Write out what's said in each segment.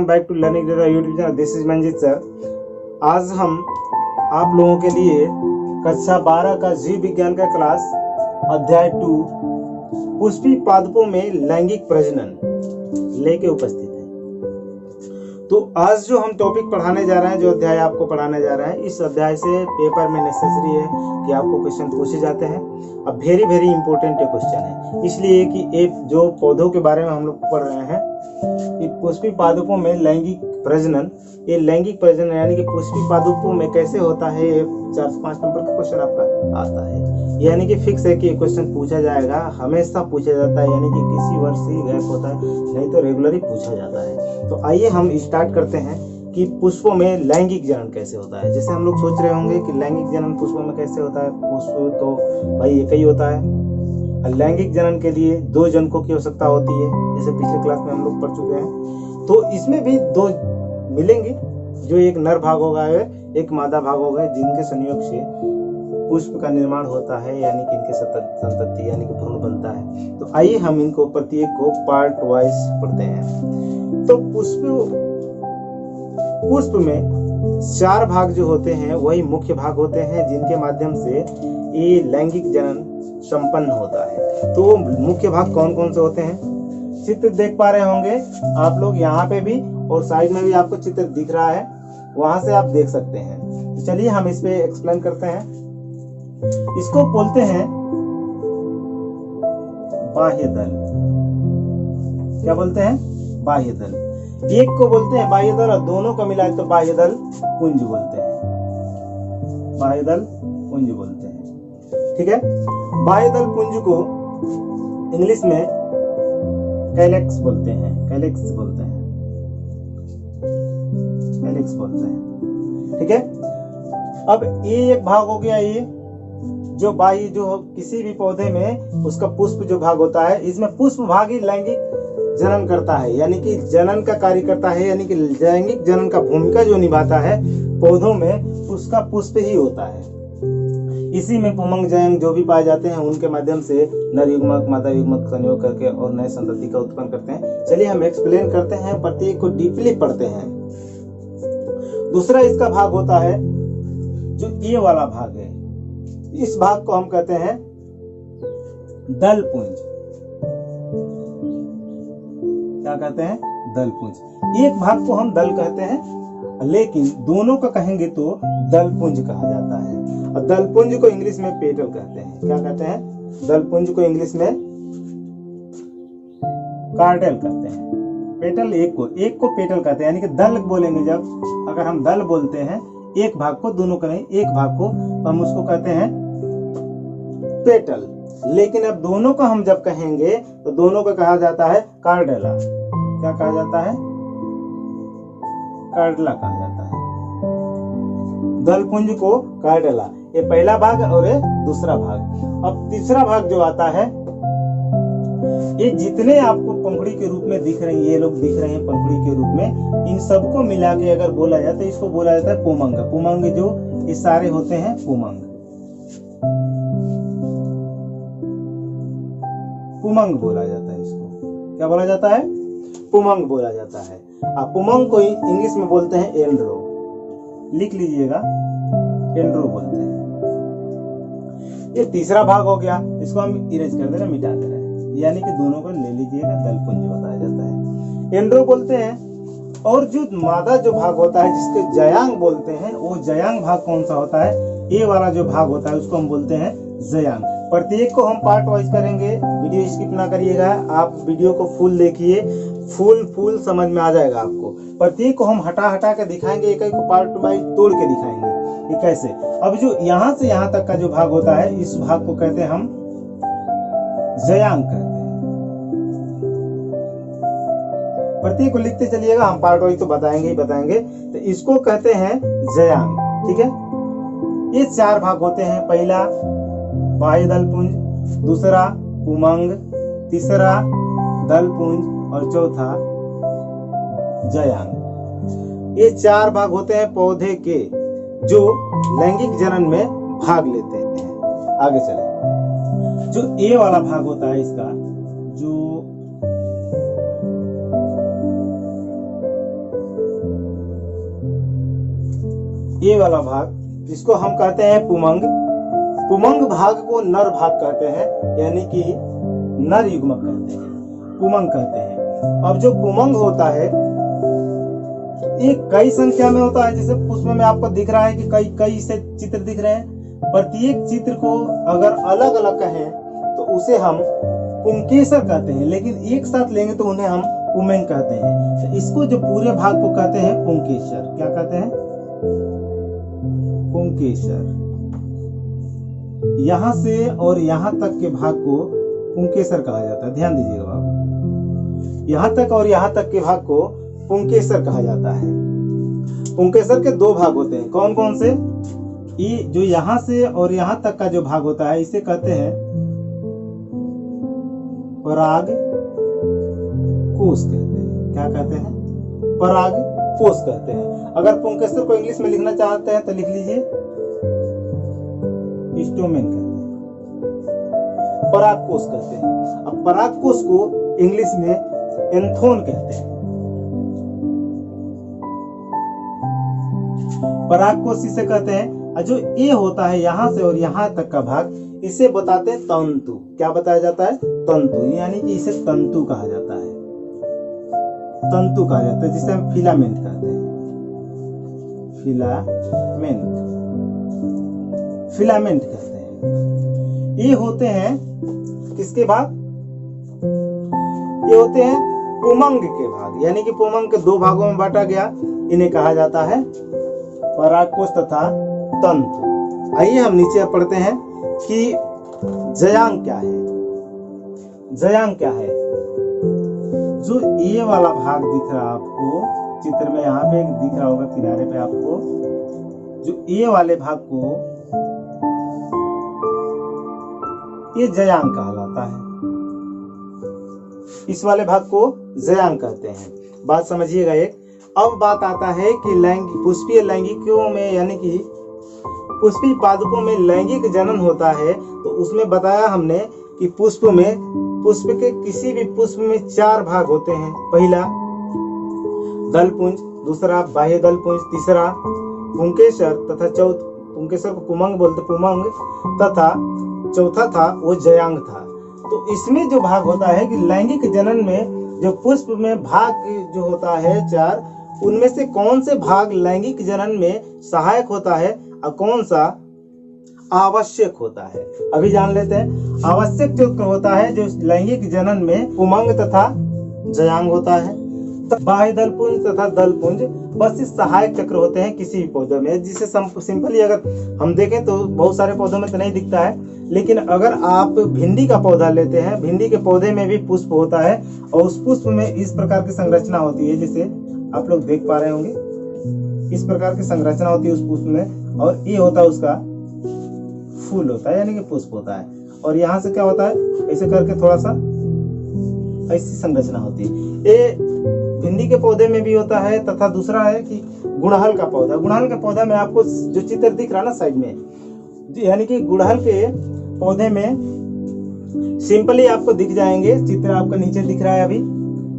Welcome back to learning YouTube channel. This is Manjeet sir. आज हम आप लोगों के लिए कक्षा 12 का जीव विज्ञान का क्लास अध्याय 2 पुष्पी पादपों में लैंगिक प्रजनन लेके उपस्थित है। तो आज जो हम टॉपिक पढ़ाने जा रहे हैं, जो अध्याय आपको पढ़ाने जा रहे हैं, इस अध्याय से पेपर में नेसेसरी है कि आपको क्वेश्चन पूछे जाते हैं। अब वेरी वेरी इंपॉर्टेंट क्वेश्चन है, इसलिए कि एक जो पौधों के बारे में हम लोग पढ़ रहे हैं कि पुष्पी पादपों में लैंगिक प्रजनन, ये लैंगिक प्रजनन यानी कि पुष्पी पादपों में कैसे होता है, ये 4 से 5 नंबर का क्वेश्चन आपका आता है। यानी कि फिक्स है कि ये क्वेश्चन पूछा जाएगा, हमेशा पूछा जाता है, यानी कि किसी वर्ष ही गैप होता है, नहीं तो रेगुलर ही पूछा जाता है। तो आइए हम स्टार्ट करते हैं कि पुष्पों में लैंगिक जनन कैसे होता है। जैसे हम लोग सोच रहे होंगे कि लैंगिक जनन पुष्पों में कैसे होता है, पुष्प तो भाई एक ही होता है। लैंगिक जनन के लिए 2 जनकों की आवश्यकता होती है, जैसे पिछले क्लास में हम लोग पढ़ चुके हैं। तो इसमें भी 2 मिलेंगे, जो एक नर भाग होगा एक मादा भाग होगा, जिनके संयोग से पुष्प का निर्माण होता है, यानी कि इनके संतति यानी कि भ्रूण बनता है। तो आइए हम इनको प्रत्येक को पार्ट वाइज पढ़ते हैं। तो पुष्प में 4 भाग जो होते हैं वही मुख्य भाग होते हैं, जिनके माध्यम से ये लैंगिक जनन संपन्न होता है। तो मुख्य भाग कौन कौन से होते हैं, चित्र देख पा रहे होंगे आप लोग यहाँ पे भी, और साइड में भी आपको चित्र दिख रहा है, वहां से आप देख सकते हैं। तो चलिए हम इस पे एक्सप्लेन करते हैं। इसको बोलते हैं बाह्य दल। क्या बोलते हैं? बाह्य दल। एक को बोलते हैं बाह्य दल और दोनों को मिलाए तो बाह्य दल पुंज बोलते हैं। बाह्य दल पुंज बोलते हैं, ठीक है। बाह्य दल पुंज को इंग्लिश में कैलेक्स बोलते हैं, कैलेक्स बोलते हैं, कैलेक्स बोलते हैं, ठीक है। अब ये एक भाग हो गया, ये जो बाह्य जो किसी भी पौधे में उसका पुष्प जो भाग होता है, इसमें पुष्प भाग ही लैंगिक जनन करता है, यानी कि जनन का कार्य करता है, यानी कि लैंगिक जनन का भूमिका जो निभाता है पौधों में, उसका पुष्प ही होता है। इसी में पुमंग जयंग जो भी पाए जाते हैं, उनके माध्यम से नर युग्मक मादा युग्मक संयोग करके और नए संतति का उत्पन्न करते हैं। चलिए हम एक्सप्लेन करते हैं, प्रत्येक को डीपली पढ़ते हैं। दूसरा इसका भाग होता है जो ये वाला भाग है, इस भाग को हम कहते हैं दल पुंज। क्या कहते हैं? दल पुंज। एक भाग को हम दल कहते हैं, लेकिन दोनों का कहेंगे तो दल पुंज कहा जाता है। और दल पुंज को इंग्लिश में पेटल कहते हैं। क्या कहते हैं? दल पुंज को इंग्लिश में कार्डेल कहते हैं। पेटल एक को पेटल कहते हैं, यानी कि दल बोलेंगे जब, अगर हम दल बोलते हैं एक भाग को, दोनों का नहीं, एक भाग को, तो हम उसको कहते हैं पेटल। लेकिन अब दोनों का हम जब कहेंगे तो दोनों को कहा जाता है कार्डेला। क्या कहा जाता है? कार्डेला कहा जाता है। दलपुंज को कार्डेला, ये पहला भाग और ये दूसरा भाग। अब तीसरा भाग जो आता है, ये जितने आपको पंखुड़ी के रूप में दिख रहे हैं, ये लोग दिख रहे हैं पंखुड़ी के रूप में, इन सबको मिला के अगर बोला जाए तो इसको बोला जाता है पुमंग। पुमंग जो ये सारे होते हैं पुमंग, पुमंग बोला जाता है इसको। क्या बोला जाता है? पुमंग बोला जाता है। आप पुमंग को इंग्लिश में बोलते हैं एंड्रो, लिख लीजिएगा, एंड्रो बोलते हैं। ये तीसरा भाग हो गया, इसको हम इरेज कर दे रहे, मिटा दे रहे हैं, यानी कि दोनों को ले लीजिएगा, दलपुंज बताया जाता है, एंड्रो बोलते हैं। और जो मादा जो भाग होता है जिसको जयांग बोलते हैं, वो जयांग भाग कौन सा होता है? ये वाला जो भाग होता है उसको हम बोलते हैं जयांग। प्रत्येक को हम पार्ट वाइज करेंगे, वीडियो स्किप ना करिएगा, आप वीडियो को फुल देखिए, फुल समझ में आ जाएगा आपको। प्रत्येक को हम हटा के दिखाएंगे, एक एक पार्ट वाइज तोड़ के दिखाएंगे ये कैसे। अब जो यहाँ से यहाँ तक का जो भाग होता है, इस भाग को कहते हैं हम जयांग कहते हैं। प्रत्येक को लिखते चलिएगा, हम पार्ट वाइज तो बताएंगे ही बताएंगे। तो इसको कहते हैं जयांग, ठीक है। ये 4 भाग होते हैं, पहला बाह्य दलपुंज, दूसरा पुमंग, तीसरा दलपुंज और चौथा जयांग। ये 4 भाग होते हैं पौधे के जो लैंगिक जनन में भाग लेते हैं। आगे चले, जो ए वाला भाग होता है इसका, जो ये वाला भाग इसको हम कहते हैं पुमंग। पुमंग भाग को नर भाग कहते हैं, यानी कि नर युग्मक कहते हैं, पुमंग कहते हैं। अब जो पुमंग होता है ये कई संख्या में होता है। जैसे पुष्प में आपको दिख रहा है कि कई से चित्र दिख रहे हैं। प्रत्येक चित्र को अगर अलग अलग कहें तो उसे हम पुंकेसर कहते हैं, लेकिन एक साथ लेंगे तो उन्हें हम पुमेंग कहते हैं। तो इसको जो पूरे भाग को कहते हैं पुंकेसर। क्या कहते हैं? पुंकेसर। यहां से और यहां तक के भाग को पुंकेसर कहा जाता है। ध्यान दीजिएगा बाबू, यहां तक और यहां तक के भाग को पुंकेसर कहा जाता है। पुंकेसर के दो भाग होते हैं। कौन कौन से? ये जो यहां से और यहां तक का जो भाग होता है इसे कहते हैं पराग कोश कहते हैं। क्या कहते हैं? पराग कोश कहते हैं। अगर पुंकेसर को इंग्लिश में लिखना चाहते हैं तो लिख लीजिए स्टोमेन कहते हैं, पराग कोश कहते हैं। अब पराग कोश को इंग्लिश में एंथोन कहते हैं। पराग कोश इसे कहते हैं। जो ये होता है यहां से और यहां तक का भाग, इसे बताते हैं तंतु। क्या बताया जाता है? तंतु, यानी कि इसे तंतु कहा जाता है। तंतु कहा जाता है, जिसे हम फिलामेंट कहते हैं। फिलामेंट, फिलामेंट कहते हैं। ये होते हैं किसके भाग? ये होते हैं पुमंग के भाग, यानी कि पुमंग के दो भागों में बांटा गया। इन्हें कहा जाता है परागकोश तथा तंतु। आइए हम नीचे पढ़ते हैं कि जयांग क्या है। जयांग क्या है? जो ये वाला भाग दिख रहा है आपको चित्र में, यहाँ पे दिख रहा होगा किनारे पे आपको, जो ये वाले भाग को ये जयांग कहलाता है। इस वाले भाग को जयांग कहते हैं। बात समझिएगा एक। अब बात आता है कि पुष्पीय लैंगिकों में, यानी कि पुष्पी पादपों में लैंगिक जनन होता है। तो उसमें बताया हमने कि पुष्प के किसी भी पुष्प में 4 भाग होते हैं। पहला दलपुंज, दूसरा बाह्य दलपुंज, तीसरा पुंकेसर तथा पुंकेसर को पुमंग बोलते, पुमंग, तथा चौथा था वो जयांग था। तो इसमें जो भाग होता है कि लैंगिक जनन में जो पुष्प में भाग जो होता है 4, उनमें से कौन से भाग लैंगिक जनन में सहायक होता है और कौन सा आवश्यक होता है, अभी जान लेते हैं। आवश्यक जो होता है जो लैंगिक जनन में पुमंग तथा जयांग होता है। बाह्य दलपुंज तथा दलपुंज बस इस सहायक चक्र होते हैं किसी भी पौधे में, जिसे सिंपली अगर हम देखें तो बहुत सारे पौधों में तो नहीं दिखता है, लेकिन अगर आप भिंडी का पौधा लेते हैं, भिंडी के पौधे में भी पुष्प होता है और उस पुष्प में इस प्रकार की संरचना होती है, जैसे आप लोग देख पा रहे होंगे। इस प्रकार की संरचना होती है उस पुष्प में, और ये होता है उसका फूल होता है, यानी कि पुष्प होता है। और यहाँ से क्या होता है, ऐसे करके थोड़ा सा ऐसी संरचना होती है। ये भिंडी के पौधे में भी होता है। तथा दूसरा है कि गुड़हल का पौधा, गुड़हल के पौधा में आपको जो चित्र दिख रहा है ना साइड में, यानी कि गुड़हल के पौधे में सिंपली आपको दिख जाएंगे। चित्र आपको नीचे दिख रहा है अभी,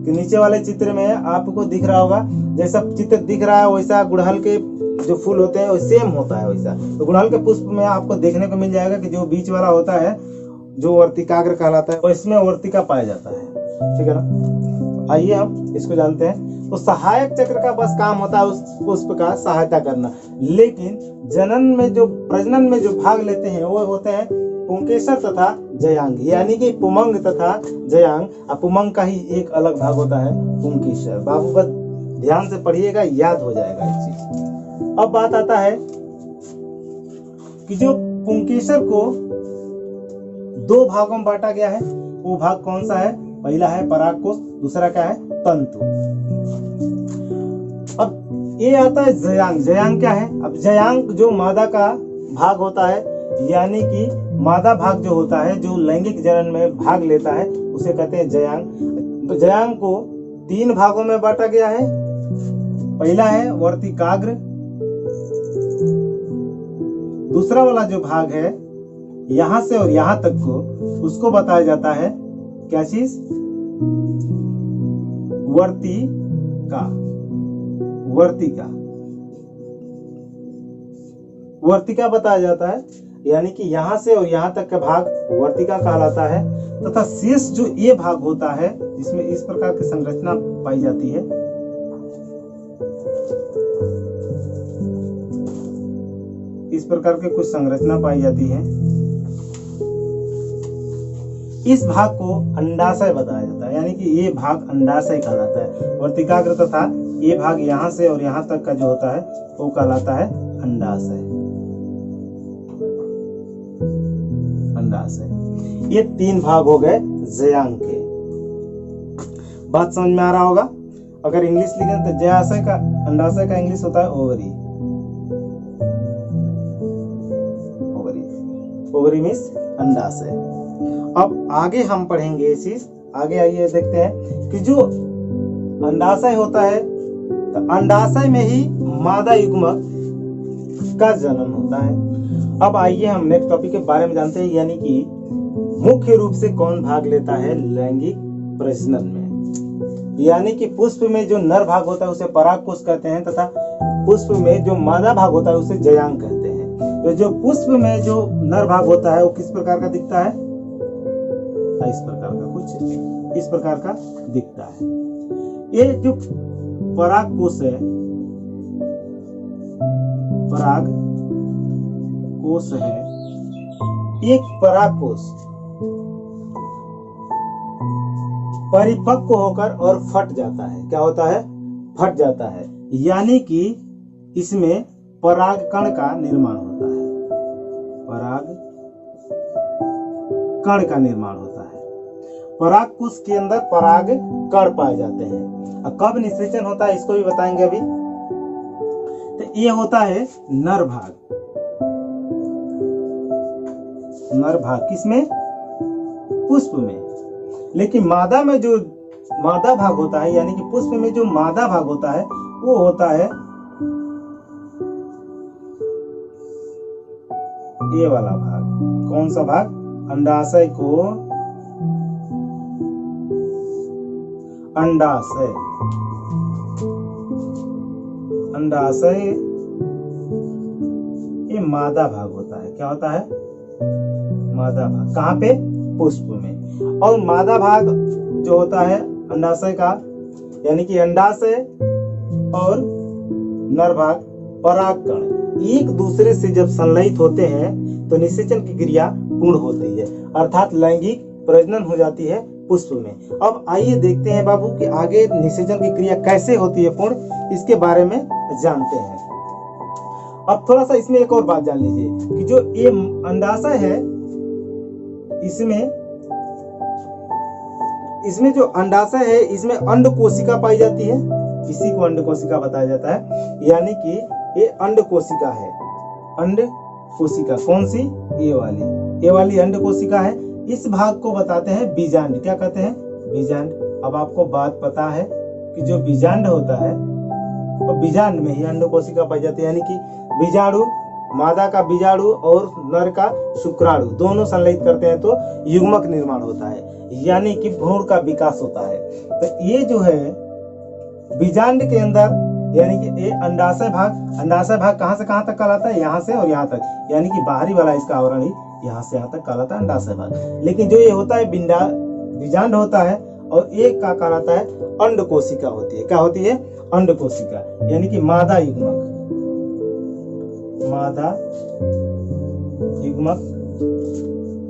कि नीचे वाले चित्र में आपको दिख रहा होगा, जैसा चित्र दिख रहा है वैसा गुड़हल के जो फूल होते हैं वो सेम होता है वैसा। तो गुड़हल के पुष्प में आपको देखने को मिल जाएगा कि जो बीच वाला होता है जो वर्तिकाग्र कहलाता है, इसमें वर्तिका पाया जाता है। ठीक है ना? आइए हम इसको जानते हैं। तो सहायक चक्र का बस काम होता है उस पुष्प का सहायता करना, लेकिन जनन में जो प्रजनन में जो भाग लेते हैं वो होते हैं पुंकेसर तथा जयांग, यानी कि पुमंग तथा जयांग। पुमंग का ही एक अलग भाग होता है पुंकेसर। बाबू बस ध्यान से पढ़िएगा, याद हो जाएगा एक चीज। अब बात आता है कि जो पुंकेसर को 2 भागों में बांटा गया है, वो भाग कौन सा है? पहला है परागकोश, दूसरा क्या है? तंतु। अब ये आता है जयांग। जयांग क्या है? अब जयांग जो मादा का भाग होता है, यानी कि मादा भाग जो होता है जो लैंगिक जनन में भाग लेता है उसे कहते हैं जयांग। तो जयांग को 3 भागों में बांटा गया है। पहला है वर्तिकाग्र, दूसरा वाला जो भाग है यहां से और यहां तक को, उसको बताया जाता है क्या चीज? वर्तिका। वर्तिका। वर्तिका बताया जाता है, यानी कि यहाँ से और यहाँ तक का भाग वर्तिका कहलाता है, तथा शेष जो ये भाग होता है इसमें इस प्रकार की संरचना पाई जाती है। इस प्रकार के कुछ संरचना पाई जाती है। इस भाग को अंडाशय बताया जाता है, यानी कि ये भाग अंडाशय कहलाता है। वर्तिकाग्र तथा ये भाग यहाँ से और यहाँ तक का जो होता है वो कहलाता है अंडाशय। अंडाशय। ये 3 भाग हो गए जयांग के। बात समझ में आ रहा होगा। अगर इंग्लिश लिखें तो जयाशय का, अंडाशय का इंग्लिश होता है ओवरी। ओवरी मीन्स अंडाशय। अब आगे हम पढ़ेंगे ये चीज। आगे आइए देखते हैं कि जो अंडाशय होता है तो अंडाशय में ही मादा युग्मक का जन्म होता है। अब आइए हम नेक्स्ट टॉपिक के बारे में जानते हैं, यानी कि मुख्य रूप से कौन भाग लेता है लैंगिक प्रजनन में। यानी कि पुष्प में जो नर भाग होता है उसे परागकोश कहते हैं, तथा पुष्प में जो मादा भाग होता है उसे जयांग कहते हैं। तो जो पुष्प में जो नर भाग होता है वो किस प्रकार का दिखता है? इस प्रकार का, कुछ इस प्रकार का दिखता है। ये जो परागकोश है, पराग कोश है, एक परागकोश परिपक्व होकर और फट जाता है। क्या होता है? फट जाता है, यानी कि इसमें परागकण का निर्माण होता है। पराग कण का निर्माण होता है। परागकोश के अंदर पराग कण पाए जाते हैं। अब कब निषेचन होता है इसको भी बताएंगे अभी। तो ये होता है नर भाग। नर भाग किसमें? पुष्प में। लेकिन मादा में जो मादा भाग होता है, यानी कि पुष्प में जो मादा भाग होता है वो होता है ये वाला भाग। कौन सा भाग? अंडाशय को अंडाशय, अंडाशय ये मादा भाग होता है। क्या होता है? मादा भाग। कहाँ पे? पुष्प में। और मादा भाग जो होता है अंडाशय का, यानी कि अंडाशय और नर भाग परागकण एक दूसरे से जब संलयित होते हैं तो निषेचन की क्रिया पूर्ण होती है, अर्थात लैंगिक प्रजनन हो जाती है पुष्प में। अब आइए देखते हैं बाबू कि आगे निषेचन की क्रिया कैसे होती है पूर्ण, इसके बारे में जानते हैं। अब थोड़ा सा इसमें एक और बात जान लीजिए कि जो ये अंडाशय है इसमें जो अंडाशय है इसमें अंड कोशिका पाई जाती है। इसी को अंड कोशिका बताया जाता है, यानी कि ये अंड कोशिका है। अंड कोशिका कौन सी? ये वाली अंड कोशिका है। इस भाग को बताते हैं बीजांड। क्या कहते हैं? बीजांड। अब आपको बात पता है कि जो बीजांड होता है वो बीजांड में ही अंड कोशिका पाई जाती है, यानी कि बीजाणु, मादा का बीजाणु और नर का शुक्राणु दोनों संलयित करते हैं तो युग्मक निर्माण होता है, यानी कि भ्रूण का विकास होता है। तो ये जो है बीजांड के अंदर, यानी कि ये अंडाशय भाग कहां से कहां तक कहलाता है? यहाँ से और यहाँ तक, यानी कि बाहरी वाला इसका आवरण ही यहाँ से यहाँ तक कहलाता है अंडाशय भाग। लेकिन जो ये होता है बीजांड होता है और एक का कहलाता है अंड कोशिका होती है। क्या होती है? अंड कोशिका, यानी कि मादा युग्मक। मादा युग्मक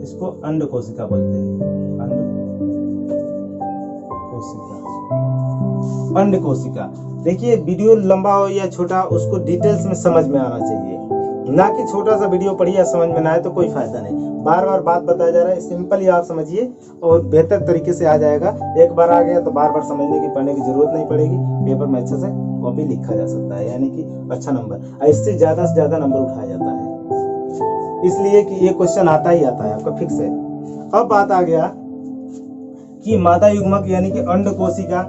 इसको अंड कोशिका बोलते हैं। अंड कोशिका। देखिए वीडियो लंबा हो या छोटा उसको डिटेल्स में समझ में आना चाहिए, ना कि छोटा सा वीडियो पढ़िए समझ में ना आए तो कोई फायदा नहीं। बार बार बात बताया जा रहा है, सिंपल ही आप समझिए और बेहतर तरीके से आ जाएगा। एक बार आ गया तो बार बार समझने की पढ़ने की जरूरत नहीं पड़ेगी। पेपर में अच्छे से कॉपी लिखा जा सकता है, यानी कि अच्छा नंबर, इससे ज्यादा नंबर उठाया जाता है, इसलिए कि ये क्वेश्चन आता ही आता है आपका फिक्स है। अब बात आ गया कि मादा युग्मक यानी कि अंड कोशिका,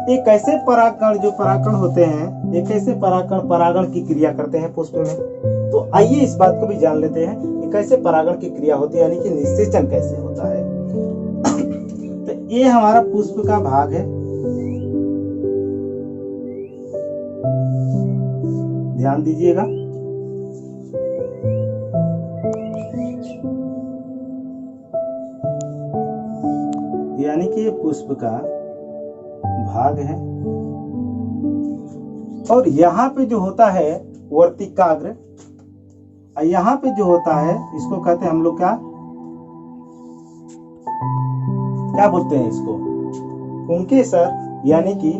ये कैसे परागकण, जो परागकण होते हैं ये कैसे परागण की क्रिया करते हैं पुष्प में। तो आइए इस बात को भी जान लेते हैं कि कैसे परागण की क्रिया होती है, यानी कि निषेचन कैसे होता है। तो ये हमारा पुष्प का भाग है, ध्यान दीजिएगा। यानी कि ये पुष्प का भाग है। और यहाँ पे जो होता है वर्तिकाग्र, यहाँ पे जो होता है इसको कहते हैं हम लोग क्या बोलते हैं इसको, पुंकेसर, यानी कि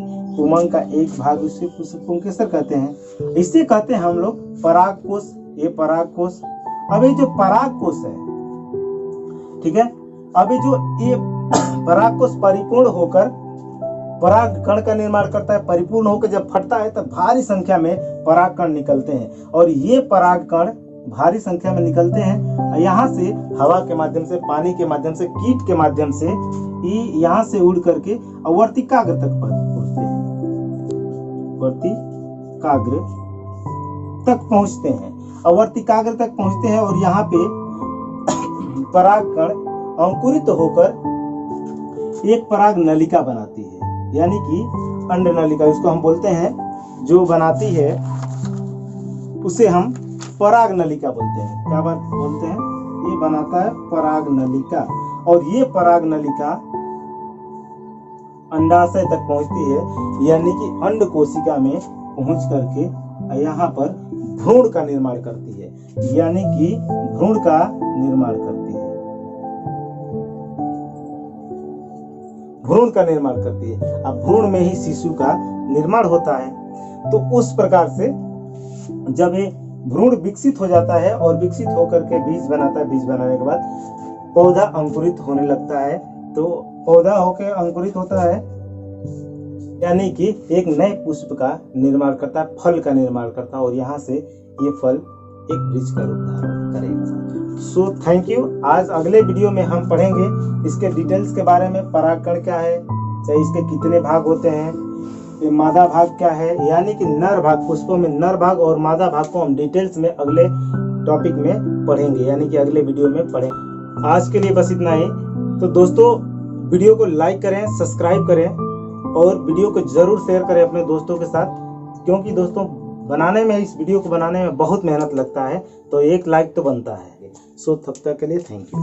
उमंग का एक भाग उसे पुंकेसर कहते हैं। इसे कहते हैं हम लोग परागकोश। ये परागकोश। अब ये जो परागकोश है, ठीक है, अभी जो ये परागकोश परिपूर्ण होकर पराग कण का निर्माण करता है। परिपूर्ण होकर जब फटता है तब भारी संख्या में पराग कण निकलते हैं, और ये पराग कण भारी संख्या में निकलते हैं। यहाँ से हवा के माध्यम से, पानी के माध्यम से, कीट के माध्यम से यहाँ से उड़ करके वर्तिकाग्र तक पहुंचते हैं, वर्तिकाग्र तक पहुंचते हैं, वर्तिकाग्र तक पहुंचते हैं। और यहाँ पे पराग कण अंकुरित होकर एक पराग नलिका बनाती है, यानी कि अंड नलिका इसको हम बोलते हैं। जो बनाती है उसे हम पराग नलिका बोलते हैं। क्या बात बोलते हैं? ये बनाता है पराग नलिका, और ये पराग नलिका अंडाशय तक पहुंचती है, यानी कि अंड कोशिका में पहुंच करके यहाँ पर भ्रूण का निर्माण करती है, यानी कि भ्रूण का निर्माण करती है, भ्रूण का निर्माण करती है। अब भ्रूण में ही शिशु का निर्माण होता है। तो उस प्रकार से जब ये भ्रूण विकसित हो जाता है और विकसित होकर के बीज बनाता है, बीज बनाने के बाद पौधा अंकुरित होने लगता है। तो पौधा होकर अंकुरित होता है, यानी कि एक नए पुष्प का निर्माण करता है, फल का निर्माण करता है, और यहाँ से ये फल एक वृक्ष का रूप धारण करेगा। So thank you. आज अगले वीडियो में हम पढ़ेंगे इसके डिटेल्स के बारे में। परागकण क्या है, चाहे इसके कितने भाग होते हैं, ये मादा भाग क्या है, यानी कि नर भाग, पुष्पों में नर भाग और मादा भाग को हम डिटेल्स में अगले टॉपिक में पढ़ेंगे, यानी कि अगले वीडियो में पढ़ेंगे। आज के लिए बस इतना ही। तो दोस्तों वीडियो को लाइक करें, सब्सक्राइब करें, और वीडियो को जरूर शेयर करें अपने दोस्तों के साथ, क्योंकि दोस्तों बनाने में, इस वीडियो को बनाने में बहुत मेहनत लगता है, तो एक लाइक तो बनता है। सो तब तक के लिए थैंक यू।